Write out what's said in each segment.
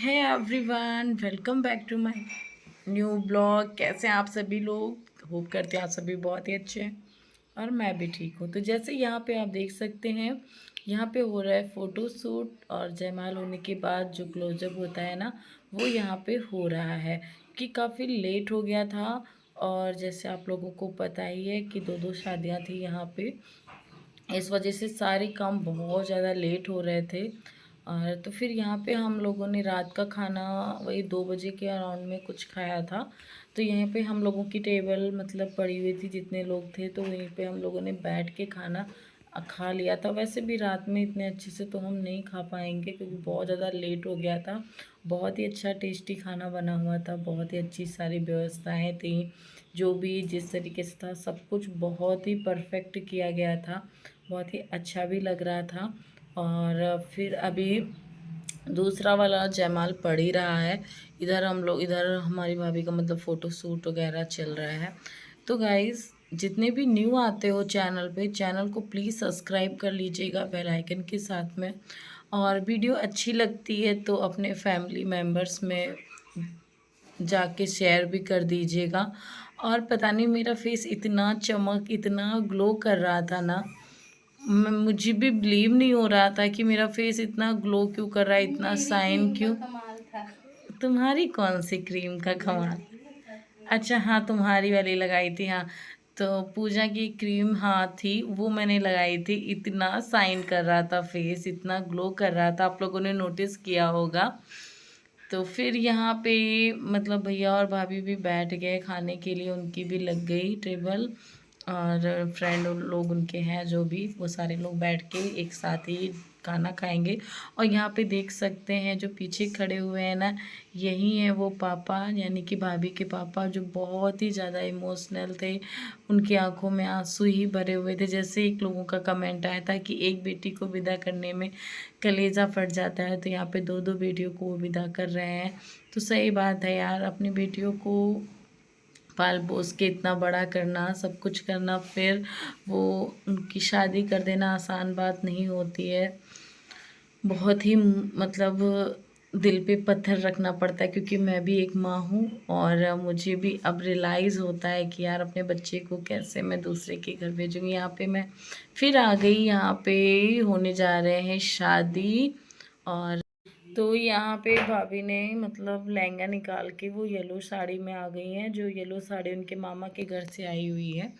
है everyone, welcome back to my new blog. कैसे हैं आप सभी लोग? होप करते हैं आप सभी बहुत ही अच्छे हैं और मैं भी ठीक हूँ। तो जैसे यहाँ पे आप देख सकते हैं, यहाँ पे हो रहा है फ़ोटो शूट और जयमाल होने के बाद जो क्लोजअप होता है ना, वो यहाँ पे हो रहा है कि काफ़ी लेट हो गया था। और जैसे आप लोगों को पता ही है कि दो दो शादियाँ थी यहाँ पे, इस वजह से सारे काम बहुत ज़्यादा लेट हो रहे थे। और तो फिर यहाँ पे हम लोगों ने रात का खाना वही 2 बजे के अराउंड में कुछ खाया था। तो यहाँ पे हम लोगों की टेबल मतलब पड़ी हुई थी, जितने लोग थे तो वहीं पे हम लोगों ने बैठ के खाना खा लिया था। वैसे भी रात में इतने अच्छे से तो हम नहीं खा पाएंगे क्योंकि बहुत ज़्यादा लेट हो गया था। बहुत ही अच्छा टेस्टी खाना बना हुआ था, बहुत ही अच्छी सारी व्यवस्थाएं थी। जो भी जिस तरीके से था सब कुछ बहुत ही परफेक्ट किया गया था, बहुत ही अच्छा भी लग रहा था। और फिर अभी दूसरा वाला जयमाल पड़ ही रहा है। इधर हमारी भाभी का मतलब फ़ोटो शूट वगैरह चल रहा है। तो गाइज़, जितने भी न्यू आते हो चैनल पे, चैनल को प्लीज़ सब्सक्राइब कर लीजिएगा बेल आइकन के साथ में। और वीडियो अच्छी लगती है तो अपने फैमिली मेम्बर्स में जाके शेयर भी कर दीजिएगा। और पता नहीं मेरा फेस इतना चमक इतना ग्लो कर रहा था ना, मुझे भी बिलीव नहीं हो रहा था कि मेरा फेस इतना ग्लो क्यों कर रहा है, इतना साइन क्यों। तुम्हारी कौन सी क्रीम का कमाल? अच्छा हाँ, तुम्हारी वाली लगाई थी हाँ। तो पूजा की क्रीम हाँ थी, वो मैंने लगाई थी। इतना साइन कर रहा था फेस, इतना ग्लो कर रहा था, आप लोगों ने नोटिस किया होगा। तो फिर यहाँ पे मतलब भैया और भाभी भी बैठ गए खाने के लिए, उनकी भी लग गई टेबल। और फ्रेंड लोग उनके हैं जो भी, वो सारे लोग बैठ के एक साथ ही खाना खाएंगे। और यहाँ पे देख सकते हैं जो पीछे खड़े हुए हैं ना, यही है वो पापा, यानी कि भाभी के पापा, जो बहुत ही ज़्यादा इमोशनल थे। उनकी आंखों में आंसू ही भरे हुए थे। जैसे एक लोगों का कमेंट आया था कि एक बेटी को विदा करने में कलेजा फट जाता है, तो यहाँ पे दो दो बेटियों को वो विदा कर रहे हैं। तो सही बात है यार, अपनी बेटियों को पाल पोस के इतना बड़ा करना, सब कुछ करना, फिर वो उनकी शादी कर देना आसान बात नहीं होती है। बहुत ही मतलब दिल पे पत्थर रखना पड़ता है, क्योंकि मैं भी एक माँ हूँ और मुझे भी अब रियलाइज़ होता है कि यार अपने बच्चे को कैसे मैं दूसरे के घर भेजूँगी। यहाँ पे मैं फिर आ गई, यहाँ पे होने जा रहे हैं शादी। और तो यहाँ पे भाभी ने मतलब लहंगा निकाल के वो येलो साड़ी में आ गई हैं, जो येलो साड़ी उनके मामा के घर से आई हुई है।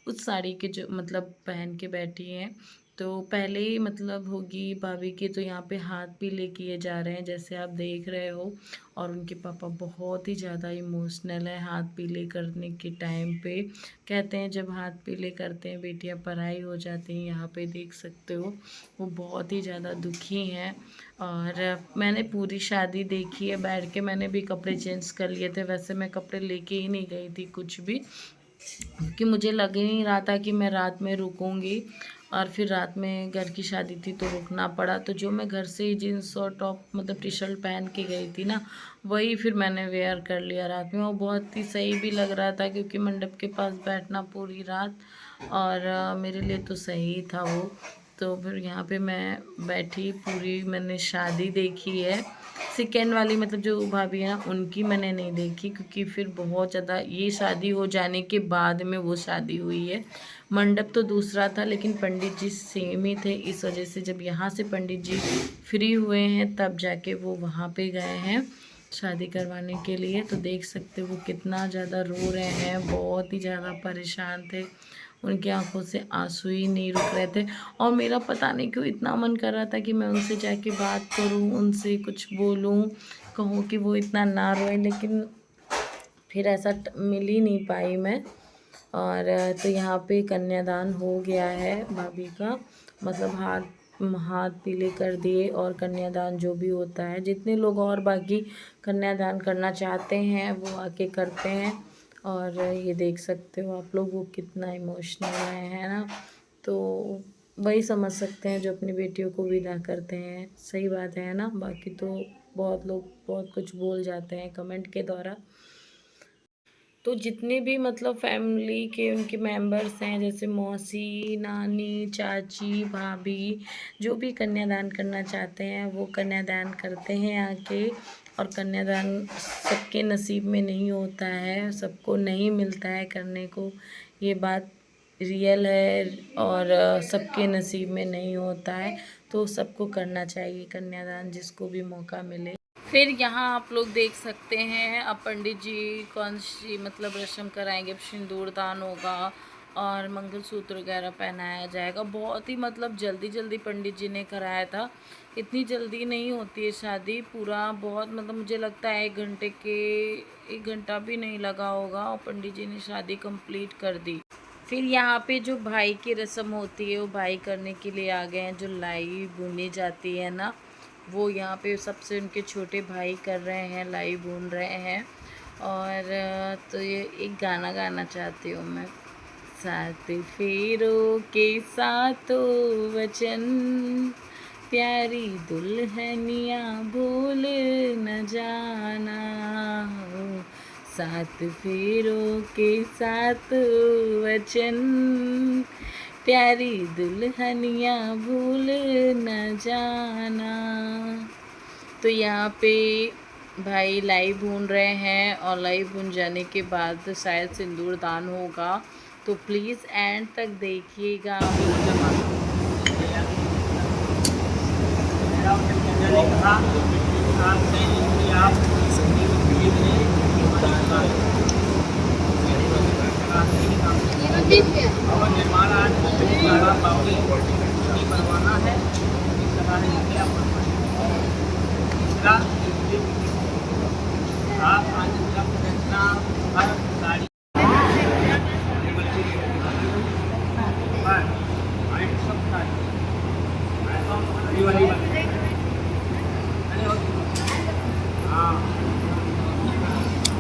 उस साड़ी के जो मतलब पहन के बैठी हैं। तो पहले ही मतलब होगी भाभी की, तो यहाँ पे हाथ पीले किए जा रहे हैं जैसे आप देख रहे हो। और उनके पापा बहुत ही ज़्यादा इमोशनल है हाथ पीले करने के टाइम पे। कहते हैं जब हाथ पीले करते हैं बेटियाँ पराई हो जाती हैं। यहाँ पे देख सकते हो वो बहुत ही ज़्यादा दुखी हैं। और मैंने पूरी शादी देखी है बैठ के, मैंने भी कपड़े चेंज कर लिए थे। वैसे मैं कपड़े लेके ही नहीं गई थी कुछ भी, क्योंकि मुझे लग ही नहीं रहा था कि मैं रात में रुकूंगी। और फिर रात में घर की शादी थी तो रुकना पड़ा। तो जो मैं घर से ही जीन्स और टॉप मतलब टी शर्ट पहन के गई थी ना, वही फिर मैंने वेयर कर लिया रात में। वो बहुत ही सही भी लग रहा था क्योंकि मंडप के पास बैठना पूरी रात, और मेरे लिए तो सही था वो। तो फिर यहाँ पे मैं बैठी, पूरी मैंने शादी देखी है। सेकेंड वाली मतलब जो भाभी है ना, उनकी मैंने नहीं देखी, क्योंकि फिर बहुत ज़्यादा ये शादी हो जाने के बाद में वो शादी हुई है। मंडप तो दूसरा था लेकिन पंडित जी सेम ही थे, इस वजह से जब यहाँ से पंडित जी फ्री हुए हैं तब जाके वो वहाँ पे गए हैं शादी करवाने के लिए। तो देख सकते हो वो कितना ज़्यादा रो रहे हैं, बहुत ही ज़्यादा परेशान थे। उनकी आंखों से आंसू ही नहीं रुक रहे थे। और मेरा पता नहीं क्यों इतना मन कर रहा था कि मैं उनसे जाके बात करूं, उनसे कुछ बोलूं, कहूं कि वो इतना ना रोए, लेकिन फिर ऐसा मिल ही नहीं पाई मैं। और तो यहाँ पे कन्यादान हो गया है भाभी का, मतलब हाथ हाथ पीले कर दिए। और कन्यादान जो भी होता है, जितने लोग और बाकी कन्यादान करना चाहते हैं वो आके करते हैं। और ये देख सकते हो आप लोग वो कितना इमोशनल है ना। तो वही समझ सकते हैं जो अपनी बेटियों को विदा करते हैं, सही बात है ना। बाकी तो बहुत लोग बहुत कुछ बोल जाते हैं कमेंट के द्वारा। तो जितने भी मतलब फैमिली के उनके मेंबर्स हैं, जैसे मौसी, नानी, चाची, भाभी, जो भी कन्यादान करना चाहते हैं वो कन्यादान करते हैं आके। और कन्यादान सबके नसीब में नहीं होता है, सबको नहीं मिलता है करने को, ये बात रियल है। और सबके नसीब में नहीं होता है, तो सबको करना चाहिए कन्यादान, जिसको भी मौका मिले। फिर यहाँ आप लोग देख सकते हैं अब पंडित जी कौन सी मतलब रस्म कराएंगे। अब सिंदूर दान होगा और मंगलसूत्र वगैरह पहनाया जाएगा। बहुत ही मतलब जल्दी जल्दी पंडित जी ने कराया था। इतनी जल्दी नहीं होती है शादी, पूरा बहुत मतलब मुझे लगता है 1 घंटा भी नहीं लगा होगा और पंडित जी ने शादी कंप्लीट कर दी। फिर यहाँ पे जो भाई की रस्म होती है वो भाई करने के लिए आ गए हैं। जो लाई बुनी जाती है ना, वो यहाँ पे सबसे उनके छोटे भाई कर रहे हैं, लाई बुन रहे हैं। और तो ये एक गाना गाना चाहती हूँ मैं। 7 फेरों के सातों वचन, प्यारी दुल्हनिया भूल न जाना। 7 फेरों के 7 वचन, प्यारी दुल्हनिया भूल न जाना। तो यहाँ पे भाई लाई भून रहे हैं और लाई भून जाने के बाद शायद सिंदूर दान होगा, तो प्लीज़ एंड तक देखिएगा।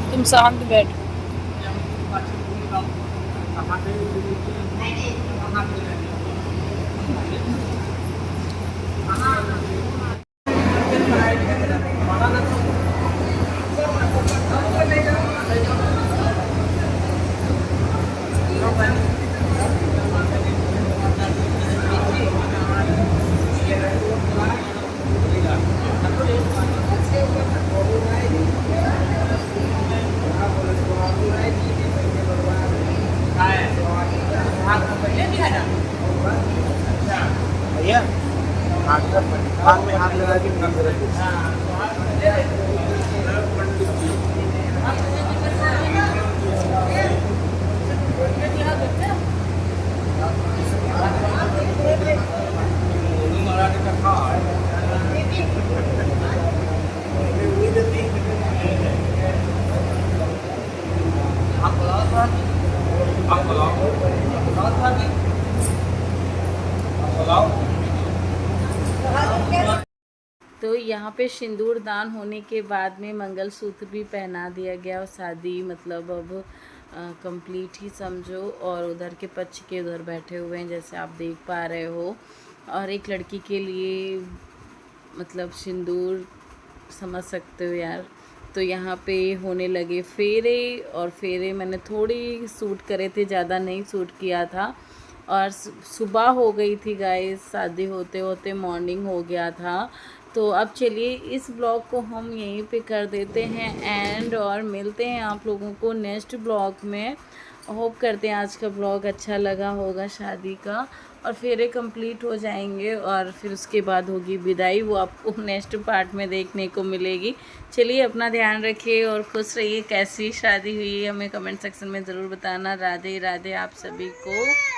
तुम शांत बैठ। भैया हाथ में हाथ लगा के तो यहाँ पे सिंदूर दान होने के बाद में मंगलसूत्र भी पहना दिया गया और शादी मतलब अब कंप्लीट ही समझो। और उधर के पक्ष के उधर बैठे हुए हैं जैसे आप देख पा रहे हो। और एक लड़की के लिए मतलब सिंदूर समझ सकते हो यार। तो यहाँ पे होने लगे फेरे, और फेरे मैंने थोड़ी सूट करे थे, ज़्यादा नहीं सूट किया था। और सुबह हो गई थी गाइस, शादी होते होते मॉर्निंग हो गया था। तो अब चलिए इस ब्लॉग को हम यहीं पे कर देते हैं एंड, और मिलते हैं आप लोगों को नेक्स्ट ब्लॉग में। होप करते हैं आज का ब्लॉग अच्छा लगा होगा शादी का, और फेरे कंप्लीट हो जाएंगे और फिर उसके बाद होगी विदाई, वो आपको नेक्स्ट पार्ट में देखने को मिलेगी। चलिए अपना ध्यान रखिए और खुश रहिए। कैसी शादी हुई हमें कमेंट सेक्शन में ज़रूर बताना। राधे राधे आप सभी को।